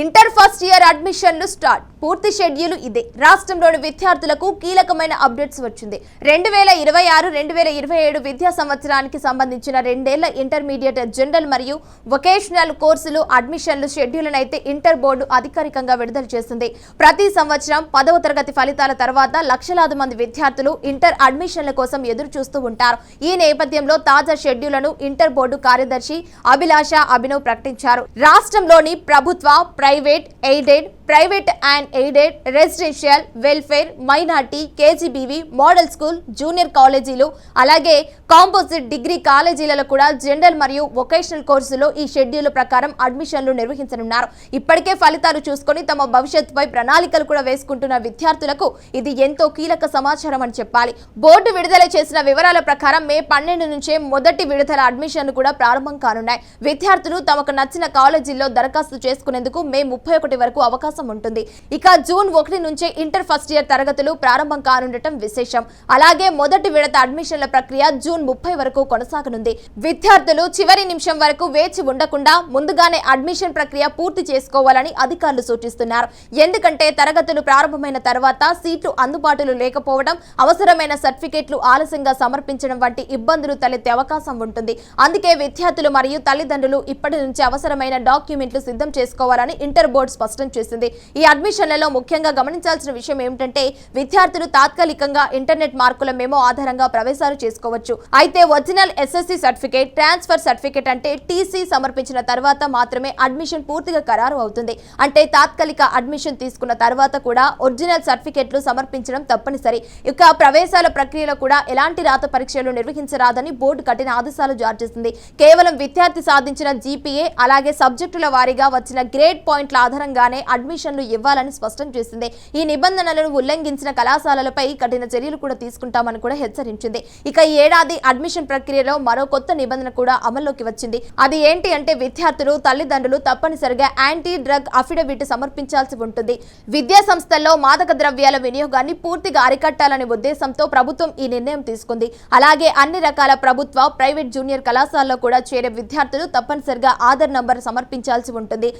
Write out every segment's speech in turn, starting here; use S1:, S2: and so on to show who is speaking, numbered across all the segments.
S1: Inter first year అడ్మిషన్లు start. పూర్తి schedule ఇదే. రాష్ట్రంలోని విద్యార్థులకు కీలకమైన అప్డేట్స్ వచ్చింది. 2026-2027 విద్యా సంవత్సరానికి సంబంధించిన 2 ఏళ్ల ఇంటర్మీడియట్ జనరల్ మరియు వొకేషనల్ కోర్సులు అడ్మిషన్లు షెడ్యూల్ను అయితే ఇంటర్ బోర్డు అధికారికంగా విడుదల చేసింది. ప్రతి సంవత్సరం 10వ తరగతి ఫలితాల తర్వాత లక్షలాది మంది విద్యార్థులు ఇంటర్ అడ్మిషన్ల కోసం ఎదురు చూస్తూ ఉంటారు. ఈ నేపథ్యంలో తాజా షెడ్యూల్ను ఇంటర్ బోర్డు కార్యదర్శి అభిలాష అభినవ్ ప్రకటించారు. రాష్ట్రంలోని ప్రభుత్వ, private, aided, private and aided, residential, welfare, minority, KGBV, model school, junior కాలేజీలు, అలాగే కాంపోజిట్ డిగ్రీ కాలేజీలలో కూడా జనరల్ మరియు వొకేషనల్ కోర్సులో ఈ షెడ్యూల్ ప్రకారం అడ్మిషన్లు నిర్వహించనున్నారు. ఇప్పటికే ఫలితాలు చూసుకొని తమ భవిష్యత్తుపై ప్రణాళికలు కూడా వేసుకుంటున్న విద్యార్థులకు ఇది ఎంతో కీలక సమాచారం అని చెప్పాలి. బోర్డు విడుదల చేసిన వివరాల ప్రకారం మే 12 నుంచే మొదటి విడతల అడ్మిషన్లు కూడా ప్రారంభం కానున్నాయి. విద్యార్థులు తమకు నచ్చిన కాలేజీల్లో దరఖాస్తు చేసుకునేందుకు మే 31 వరకు అవకాశం ఉంటుంది. ఇక జూన్ 1 నుంచే ఇంటర్ ఫస్ట్ ఇయర్ తరగతులు ప్రారంభం కానుండటం విశేషం. అలాగే మొదటి విడత అడ్మిషన్ల ప్రక్రియ జూన్ 30 వరకు కొనసాగనుంది. విద్యార్థులు చివరి నిమిషం వరకు వేచి ఉండకుండా ముందుగానే అడ్మిషన్ ప్రక్రియ పూర్తి చేసుకోవాలని అధికారులు సూచిస్తున్నారు. ఎందుకంటే తరగతులు ప్రారంభమైన తర్వాత సీట్లు అందుబాటులో లేకపోవడం, అవసరమైన సర్టిఫికెట్లు ఆలస్యంగా సమర్పించడం వంటి ఇబ్బందులు తలెత్తే అవకాశం ఉంటుంది. అందుకే విద్యార్థులు మరియు తల్లిదండ్రులు ఇప్పటి నుంచి అవసరమైన డాక్యుమెంట్లు సిద్ధం చేసుకోవాలని ఇంటర్ బోర్డు స్పష్టం చేసింది. ఈ అడ్మిషన్లలో ముఖ్యంగా గమనించాల్సిన విషయం ఏమిటంటే విద్యార్థులు తాత్కాలికంగా ఇంటర్నెట్ మార్కుల మెమో ఆధారంగా ప్రవేశాలు చేసుకోవచ్చు. అయితే original SSC certificate, transfer certificate అంటే టీసీ సమర్పించిన తర్వాత మాత్రమే అడ్మిషన్ పూర్తిగా ఖరారు అవుతుంది. అంటే తాత్కాలిక అడ్మిషన్ తీసుకున్న తర్వాత కూడా ఒరిజినల్ సర్టిఫికేట్లు సమర్పించడం తప్పనిసరి. ఇక ప్రవేశాల ప్రక్రియలో కూడా ఎలాంటి రాత పరీక్షలు నిర్వహించరాదని బోర్డు కఠిన ఆదేశాలు జారీ చేసింది. కేవలం విద్యార్థి సాధించిన జీపీఏ, అలాగే సబ్జెక్టుల వారీగా వచ్చిన గ్రేడ్ పాయింట్ల ఆధారంగానే అడ్మిషన్లు ఇవ్వాలని స్పష్టం చేసింది. ఈ నిబంధనలను ఉల్లంఘించిన కళాశాలలపై కఠిన చర్యలు కూడా తీసుకుంటామని కూడా హెచ్చరించింది. ఇక ఈ ఏడాది అడ్మిషన్ ప్రక్రియలో మరో కొత్త నిబంధన కూడా అమల్లోకి వచ్చింది. అది ఏంటి అంటే విద్యార్థులు, తల్లిదండ్రులు తప్పనిసరిగా యాంటీ డ్రగ్ అఫిడవిట్ సమర్పించాల్సి ఉంటుంది. విద్యా సంస్థల్లో మాదక ద్రవ్యాల వినియోగాన్ని పూర్తిగా అరికట్టాలనే ఉద్దేశంతో ప్రభుత్వం ఈ నిర్ణయం తీసుకుంది. అలాగే అన్ని రకాల ప్రభుత్వ, ప్రైవేట్ జూనియర్ కళాశాలలో కూడా చేరే విద్యార్థులు తప్పనిసరిగా ఆధార్ నంబర్ సమర్పించాల్సి ఉంటుంది.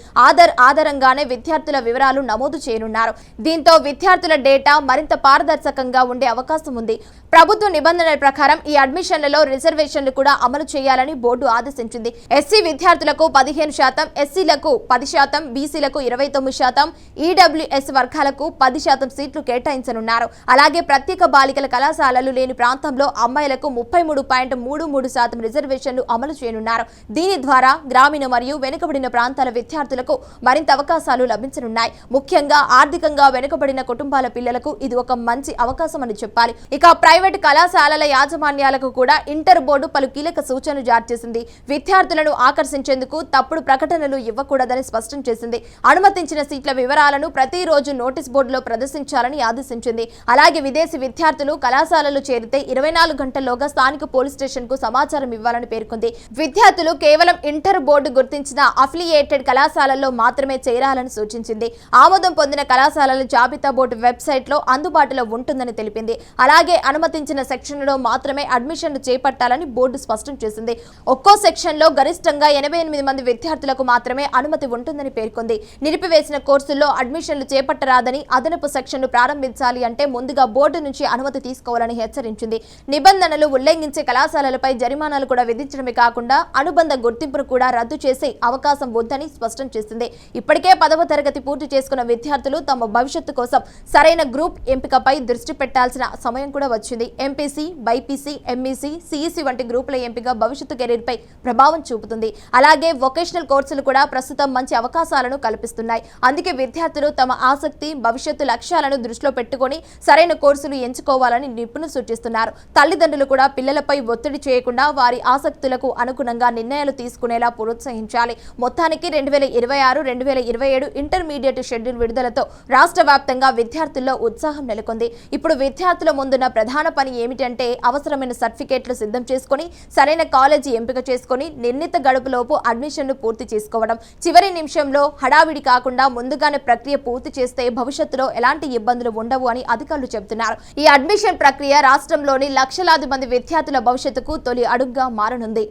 S1: ఆధారంగానే విద్యార్థుల వివరాలు నమోదు చేయనున్నారు. దీంతో విద్యార్థుల డేటా మరింత పారదర్శకంగా ఉండే అవకాశం ఉంది. ప్రభుత్వ నిబంధనల ప్రకారం ఈ అడ్మిషన్లలో రిజర్వేషన్లు కూడా అమలు చేయాలని బోర్డు ఆదేశించింది. ఎస్సీ విద్యార్థులకు 15%, ఎస్సీలకు 10%, బీసీలకు 29%, ఈడబ్ల్యూఎస్ వర్గాలకు 10% సీట్లు కేటాయించనున్నారు. అలాగే ప్రత్యేక బాలికల కళాశాలలు లేని ప్రాంతంలో అమ్మాయిలకు 33.33% రిజర్వేషన్లు అమలు చేయనున్నారు. దీని ద్వారా గ్రామీణ మరియు వెనుకబడిన ప్రాంతాల విద్యార్థులకు మరింత అవకాశాలు లభించనున్నాయి. ముఖ్యంగా ఆర్థికంగా వెనుకబడిన కుటుంబాల పిల్లలకు ఇది ఒక మంచి అవకాశం అని చెప్పాలి. ఇక ప్రైవేట్ కళాశాలల యాజమాన్యాలకు కూడా ఇంటర్ బోర్డు పలు కీలక సూచనలు జారీ చేసింది. విద్యార్థులను ఆకర్షించేందుకు తప్పుడు ప్రకటనలు ఇవ్వకూడదని స్పష్టం చేసింది. అనుమతించిన సీట్ల వివరాలను ప్రతిరోజు నోటీస్ బోర్డులో ప్రదర్శించాలని ఆదేశించింది. అలాగే విదేశీ విద్యార్థులు కళాశాలలు చేరితే 24 గంటల్లోగా స్థానిక పోలీస్ స్టేషన్ కు సమాచారం ఇవ్వాలని పేర్కొంది. విద్యార్థులు కేవలం ఇంటర్ బోర్డు గుర్తించిన అఫిలియేటెడ్ కళాశాలల్లో మాత్రమే చేరాలని సూచించింది. ఆమోదం పొందిన కళాశాలల జాబితా బోర్డు వెబ్సైట్ లో అందుబాటులో ఉంటుందని తెలిపింది. అలాగే అనుమతించిన సెక్షన్లలో మాత్రమే అడ్మిషన్లు చేపట్టాలని బోర్డు స్పష్టం చేసింది. ఒక్కో సెక్షన్ లో గరిష్టంగా 88 మంది విద్యార్థులకు మాత్రమే అనుమతి ఉంటుందని పేర్కొంది. నిలిపివేసిన కోర్సుల్లో అడ్మిషన్లు చేపట్టరాదని, అదనపు సెక్షన్లు ప్రారంభించాలి అంటే ముందుగా బోర్డు నుంచి అనుమతి తీసుకోవాలని హెచ్చరించింది. నిబంధనలు ఉల్లంఘించే కళాశాలలపై జరిమానాలు కూడా విధించడమే కాకుండా అనుబంధ గుర్తింపును కూడా రద్దు చేసే అవకాశం ఉందని స్పష్టం చేసింది. ఇప్పటికే 10వ తరగతి పూర్తి చేసుకున్న విద్యార్థులు తమ భవిష్యత్తు కోసం సరైన గ్రూప్ ఎంపికపై దృష్టి పెట్టాల్సిన సమయం కూడా వచ్చింది. ఎంపీసీ, బైపీసీ, ఎంఈసీ, సిఈసీ వంటి గ్రూపుల ఎంపిక భవిష్యత్తు కెరీర్ పై ప్రభావం చూపుతుంది. అలాగే వొకేషనల్ కోర్సులు కూడా ప్రస్తుతం మంచి అవకాశాలను కల్పిస్తున్నాయి. అందుకే విద్యార్థులు తమ ఆసక్తి, భవిష్యత్తు లక్ష్యాలను దృష్టిలో పెట్టుకుని సరైన కోర్సులు ఎంచుకోవాలని నిపుణులు సూచిస్తున్నారు. తల్లిదండ్రులు కూడా పిల్లలపై ఒత్తిడి చేయకుండా వారి ఆసక్తులకు అనుగుణంగా నిర్ణయాలు తీసుకునేలా ప్రోత్సహించాలి. మొత్తానికి 2026-2027 ఇంటర్మీడియట్ షెడ్యూల్ విడుదలతో రాష్ట్ర వ్యాప్తంగా విద్యార్థుల్లో ఉత్సాహం నెలకొంది. ఇప్పుడు విద్యార్థుల ముందున్న ప్రధాన పని ఏమిటంటే అవసరమైన సర్టిఫికేట్లు సిద్ధం చేసుకుని సరైన కాలేజీ ఎంపిక చేసుకుని నిర్ణీత గడుపులోపు అడ్మిషన్లు పూర్తి చేసుకోవడం. చివరి నిమిషంలో హడావిడి కాకుండా ముందుగానే ప్రక్రియ పూర్తి చేస్తే భవిష్యత్తులో ఎలాంటి ఇబ్బందులు ఉండవు అని అధికారులు చెబుతున్నారు. ఈ అడ్మిషన్ ప్రక్రియ రాష్ట్రంలోని లక్షలాది మంది విద్యార్థుల భవిష్యత్తుకు తొలి అడుగుగా మారనుంది.